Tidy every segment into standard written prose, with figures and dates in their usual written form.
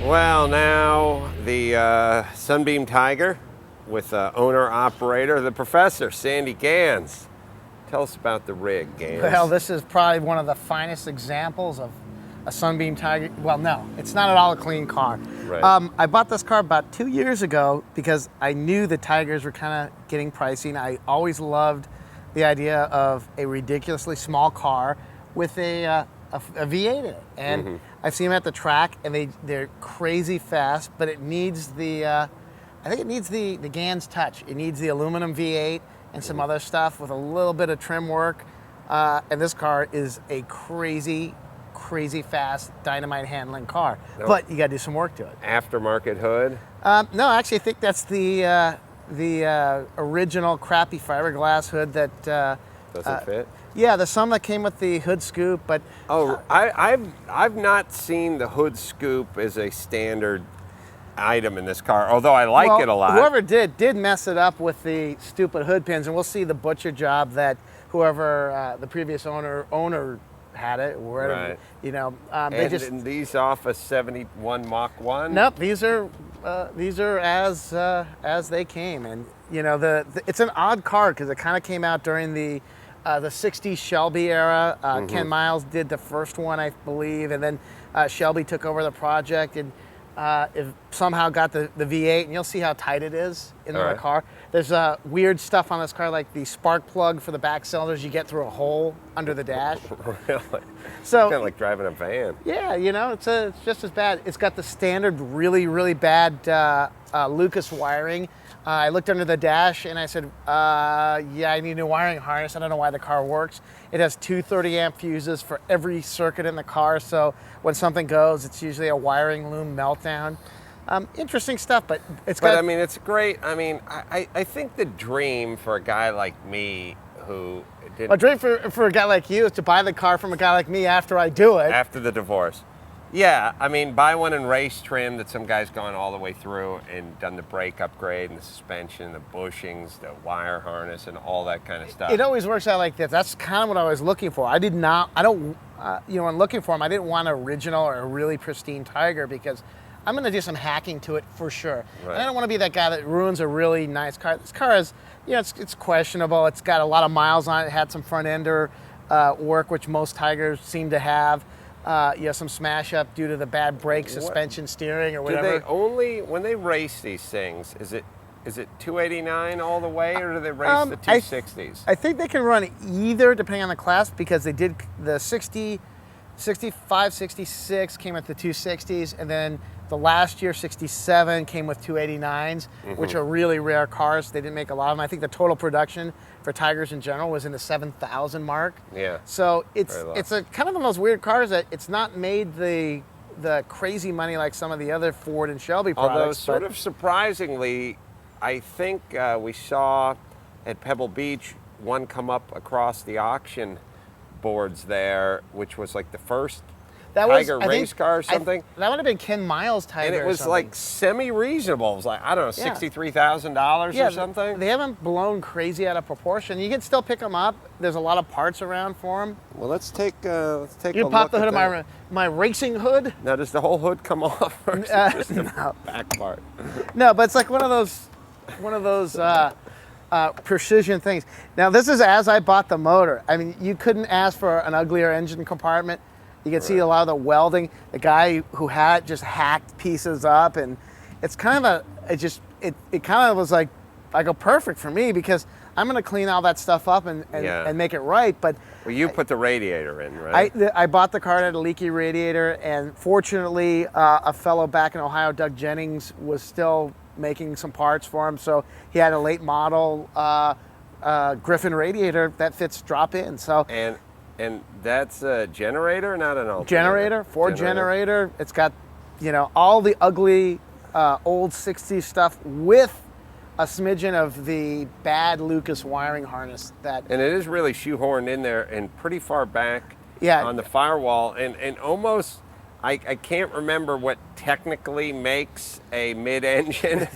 Well, now the Sunbeam Tiger with owner-operator, the professor, Sandy Ganz. Tell us about the rig, Ganz. Well, this is probably one of the finest examples of a Sunbeam Tiger. Well, no, it's not at all a clean car. Right. I bought this car about 2 years ago because I knew the Tigers were kind of getting pricey, and I always loved the idea of a ridiculously small car with a V8 in it. And I've seen them at the track, and they're crazy fast, but it needs I think it needs the Ganz touch. It needs the aluminum V8 and some other stuff with a little bit of trim work. And this car is a crazy fast, dynamite handling car. Nope. But you got to do some work to it. Aftermarket hood? No, actually, I think that's the original crappy fiberglass hood that Doesn't fit? Yeah, the some that came with the hood scoop, but I've not seen the hood scoop as a standard item in this car, although I like it a lot. Whoever did mess it up with the stupid hood pins, and we'll see the butcher job that whoever the previous owner had it, or whatever. Right. You know, And these off a 71 Mach 1? Nope, these are as they came, and you know it's an odd car because it kind of came out during the 60s Shelby era. Ken Miles did the first one, I believe, and then Shelby took over the project and somehow got the V8, and you'll see how tight it is in the car. There's weird stuff on this car, like the spark plug for the back cylinders you get through a hole under the dash. Really? So Kind of like driving a van. yeah, you know, it's just as bad. It's got the standard really bad Lucas wiring. I looked under the dash and I said, yeah, I need a new wiring harness. I don't know why the car works. It has two 30-amp fuses for every circuit in the car, so when something goes, it's usually a wiring loom meltdown. Interesting stuff, but it's got... But I mean, it's great. I mean, I think the dream for a guy like me who didn't... A dream for a guy like you is to buy the car from a guy like me after I do it. After the divorce. Yeah, I mean, buy one in race trim that some guy's gone all the way through and done the brake upgrade and the suspension, the bushings, the wire harness, and all that kind of stuff. It always works out like this. That's kind of what I was looking for. When looking for them, I didn't want an original or a really pristine Tiger because I'm going to do some hacking to it for sure. Right. And I don't want to be that guy that ruins a really nice car. This car is, you know, it's questionable. It's got a lot of miles on it. It had some front ender work, which most Tigers seem to have. Some smash up due to the bad brake, suspension, steering, or whatever. Do they only, when they race these things, is it 289 all the way, or do they race the 260s? I think they can run either, depending on the class, because they did the 60, 65, 66 came with the 260s, and then the last year 67 came with 289s, which are really rare cars. They didn't make a lot of them. I think the total production for Tigers in general was in the 7,000 mark. Yeah. So it's a kind of one of those weird cars that it's not made the crazy money like some of the other Ford and Shelby products. Although sort of surprisingly, I think we saw at Pebble Beach one come up across the auction boards there, which was like the first Tiger race car or something. That would have been Ken Miles' Tiger. And it was like semi-reasonable. It was like, I don't know, $63,000 or something. They haven't blown crazy out of proportion. You can still pick them up. There's a lot of parts around for them. Well, let's take a look. You pop the hood of my racing hood. Now, does the whole hood come off, or is it just the back part? No, but it's like one of those precision things. Now, this is as I bought the motor. I mean, you couldn't ask for an uglier engine compartment. You can see a lot of the welding. The guy who had it just hacked pieces up, and it's kind of it kind of was like perfect for me because I'm going to clean all that stuff up and make it right. But well, you put the radiator in, right? I bought the car at a leaky radiator, and fortunately, a fellow back in Ohio, Doug Jennings, was still making some parts for him, so he had a late model Griffin radiator that fits drop in. So. And that's a generator, not an alternator? Generator, Ford generator. It's got, all the ugly old 60s stuff with a smidgen of the bad Lucas wiring harness. And it is really shoehorned in there and pretty far back on the firewall. And almost, I can't remember what technically makes a mid-engine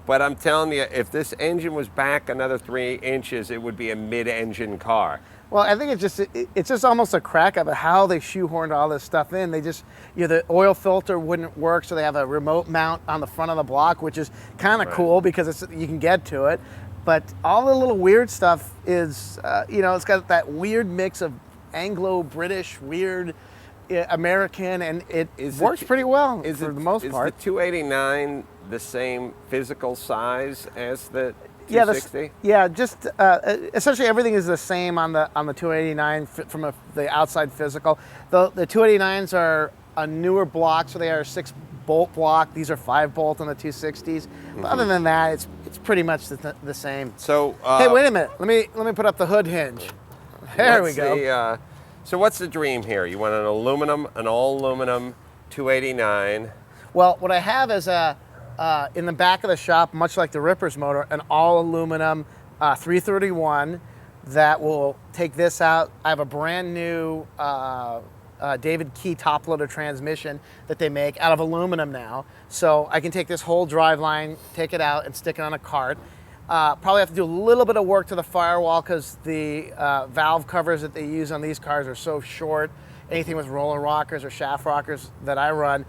But I'm telling you, if this engine was back another 3 inches, it would be a mid-engine car. Well, I think it's just almost a crack up of how they shoehorned all this stuff in. They just, the oil filter wouldn't work, so they have a remote mount on the front of the block, which is kind of cool because you can get to it. But all the little weird stuff is, it's got that weird mix of Anglo-British, weird American, and it works pretty well for the most part. Is the 289 the same physical size as the 260? Just essentially everything is the same on the 289 from the outside physical. The 289s are a newer block, so they are a 6-bolt block. These are 5-bolt on the 260s. But other than that, it's pretty much the same. So hey, wait a minute. Let me put up the hood hinge. There we go. So what's the dream here? You want an all aluminum 289? Well, what I have is in the back of the shop, much like the Ripper's motor, an all-aluminum 331 that will take this out. I have a brand new David Key top-loader transmission that they make out of aluminum now. So I can take this whole drive line, take it out, and stick it on a cart. Probably have to do a little bit of work to the firewall because the valve covers that they use on these cars are so short. Anything with roller rockers or shaft rockers that I run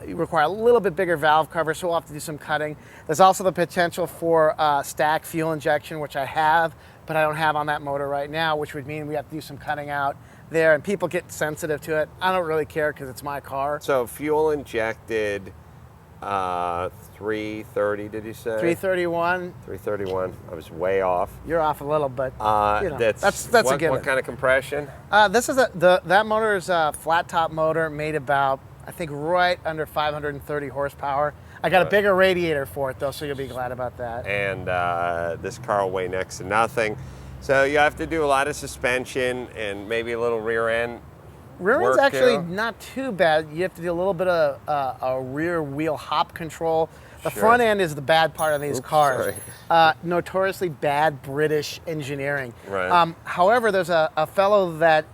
require a little bit bigger valve cover, so we'll have to do some cutting. There's also the potential for stack fuel injection, which I have, but I don't have on that motor right now, which would mean we have to do some cutting out there, and people get sensitive to it. I don't really care because it's my car. So fuel injected 330, did you say? 331. 331. I was way off. You're off a little, but that's what, a given. What kind of compression? This is that motor is a flat top motor made about, I think, right under 530 horsepower. I got a bigger radiator for it though, so you'll be glad about that. And this car will weigh next to nothing. So you have to do a lot of suspension and maybe a little rear end. Rear end's actually not too bad. You have to do a little bit of a rear wheel hop control. The front end is the bad part of these cars. Notoriously bad British engineering. Right. However, there's a fellow that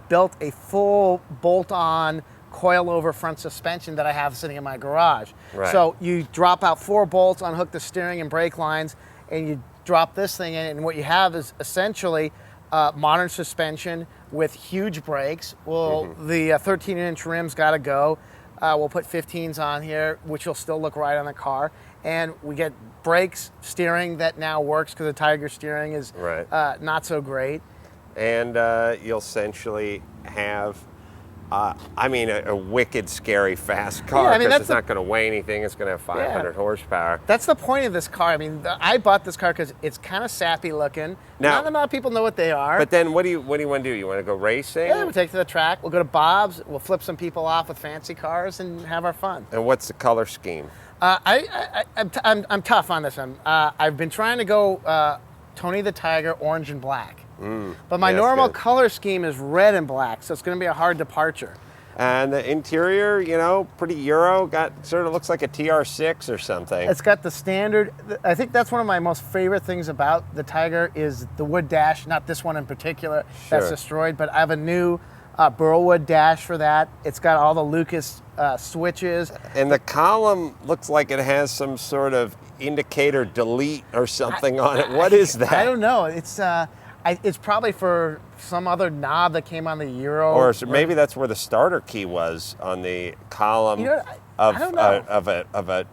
built a full bolt-on coil-over front suspension that I have sitting in my garage. Right. So you drop out 4 bolts, unhook the steering and brake lines, and you drop this thing in, and what you have is essentially modern suspension with huge brakes. Well, the 13-inch rims got to go. We'll put 15s on here, which will still look right on the car. And we get brakes, steering that now works because the Tiger steering is not so great. And you'll essentially have, a wicked, scary, fast car because it's not going to weigh anything. It's going to have 500 horsepower. That's the point of this car. I mean, I bought this car because it's kind of sappy looking. Now, not a lot of people know what they are. But then what do you want to do? You want to go racing? Yeah, we'll take it to the track. We'll go to Bob's. We'll flip some people off with fancy cars and have our fun. And what's the color scheme? I'm tough on this one. I've been trying to go Tony the Tiger, orange and black. But my normal color scheme is red and black, so it's going to be a hard departure. And the interior, pretty Euro, sort of looks like a TR6 or something. It's got the standard. I think that's one of my most favorite things about the Tiger is the wood dash, not this one in particular that's destroyed, but I have a new Burlwood dash for that. It's got all the Lucas switches. And the column looks like it has some sort of indicator delete or something on it. What is that? I don't know. It's probably for some other knob that came on the Euro. Or maybe that's where the starter key was on the column of a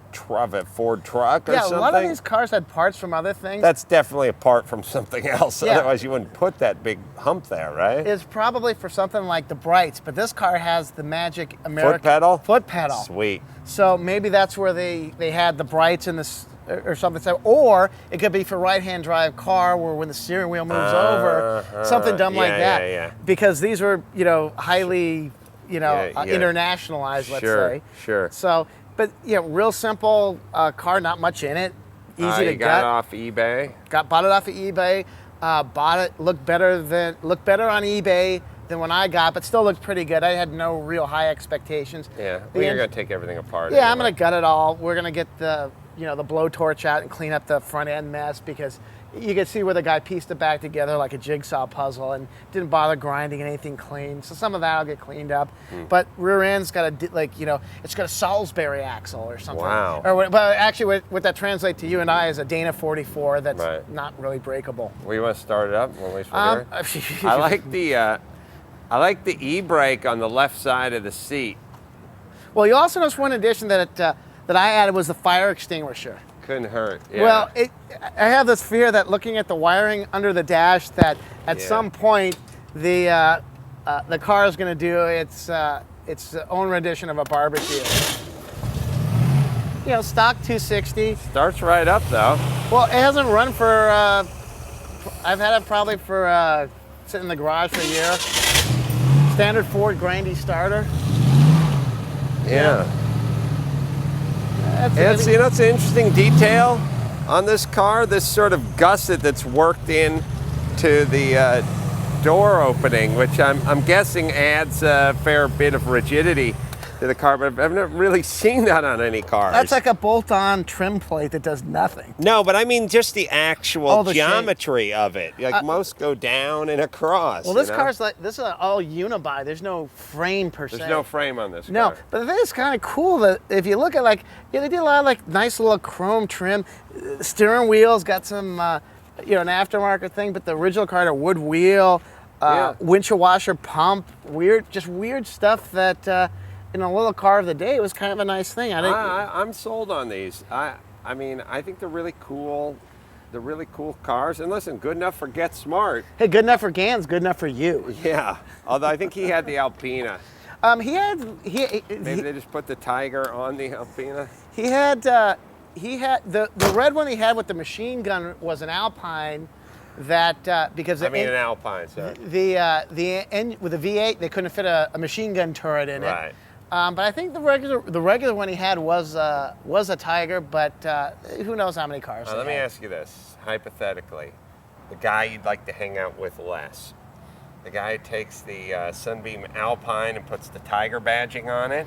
Ford truck or something. Yeah, a lot of these cars had parts from other things. That's definitely a part from something else. Yeah. Otherwise, you wouldn't put that big hump there, right? It's probably for something like the brights, but this car has the magic American foot pedal. Sweet. So maybe that's where they had the brights in this or something. Or it could be for right-hand drive car where when the steering wheel moves over, something dumb like that. Yeah. Because these were, highly, internationalized, let's say. Sure. So, but real simple car, not much in it. Easy to get. Got it off eBay. Bought it off of eBay. Bought it, looked better on eBay than when I got, but still looked pretty good. I had no real high expectations. Yeah, you're going to take everything apart. Yeah, anyway. I'm going to gut it all. We're going to get the the blowtorch out and clean up the front end mess because you could see where the guy pieced it back together like a jigsaw puzzle and didn't bother grinding anything clean. So some of that'll get cleaned up. But rear end's got it's got a Salisbury axle or something. Wow. But actually, what that translates to you and I is a Dana 44 that's not really breakable. We want to start it up when we start here? I like the e-brake on the left side of the seat. Well, you also notice one addition that I added was the fire extinguisher. Couldn't hurt. Yeah. Well, I have this fear that looking at the wiring under the dash, that at some point the car is going to do its own rendition of a barbecue. You know, stock 260. Starts right up though. Well, it hasn't run for. I've had it probably for sitting in the garage for a year. Standard Ford grindy starter. Yeah. It's an interesting detail on this car. This sort of gusset that's worked in to the door opening, which I'm guessing adds a fair bit of rigidity to the car, but I've never really seen that on any cars. That's like a bolt-on trim plate that does nothing. No, but I mean just the actual geometry of it. Like most go down and across. Well, this car's this is all unibuy. There's no frame per se. There's no frame on this car. No, but the thing is kind of cool that if you look at they did a lot of nice little chrome trim. Steering wheel's got some an aftermarket thing, but the original car had a wood wheel, windshield washer pump, weird stuff that. In a little car of the day, it was kind of a nice thing. I'm sold on these. I mean, I think they're really cool. They're really cool cars. And listen, good enough for Get Smart. Hey, good enough for Ganz, good enough for you. Yeah. Although I think he had the Alpina. Maybe they just put the Tiger on the Alpina. He had the red one he had with the machine gun was an Alpine. That because an Alpine, sorry. With the V8 they couldn't fit a machine gun turret in it. Right. But I think the regular one he had was a Tiger, but who knows how many cars. Let me ask you this, hypothetically, the guy you'd like to hang out with less, the guy who takes the Sunbeam Alpine and puts the Tiger badging on it,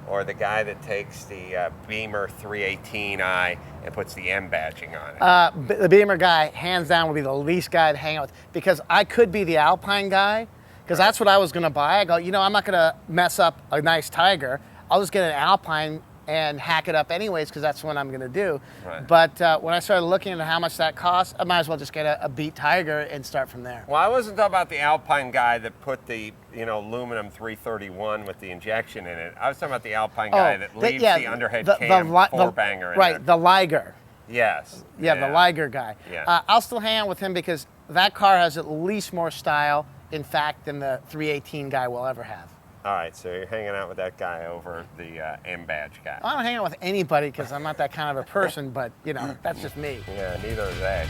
or the guy that takes the Beamer 318i and puts the M badging on it? The Beamer guy, hands down, would be the least guy to hang out with, because I could be the Alpine guy, because that's what I was going to buy. I go, I'm not going to mess up a nice Tiger. I'll just get an Alpine and hack it up anyways, because that's what I'm going to do. Right. But when I started looking at how much that costs, I might as well just get a beat Tiger and start from there. Well, I wasn't talking about the Alpine guy that put the aluminum 331 with the injection in it. I was talking about the Alpine guy that leaves the underhead cam four-banger in right, there. the Liger. Yes. Yeah, the Liger guy. Yeah. I'll still hang out with him because that car has at least more style, in fact, than the 318 guy will ever have. All right, so you're hanging out with that guy over the M badge guy. I don't hang out with anybody because I'm not that kind of a person, but that's just me. Yeah, neither is Ed.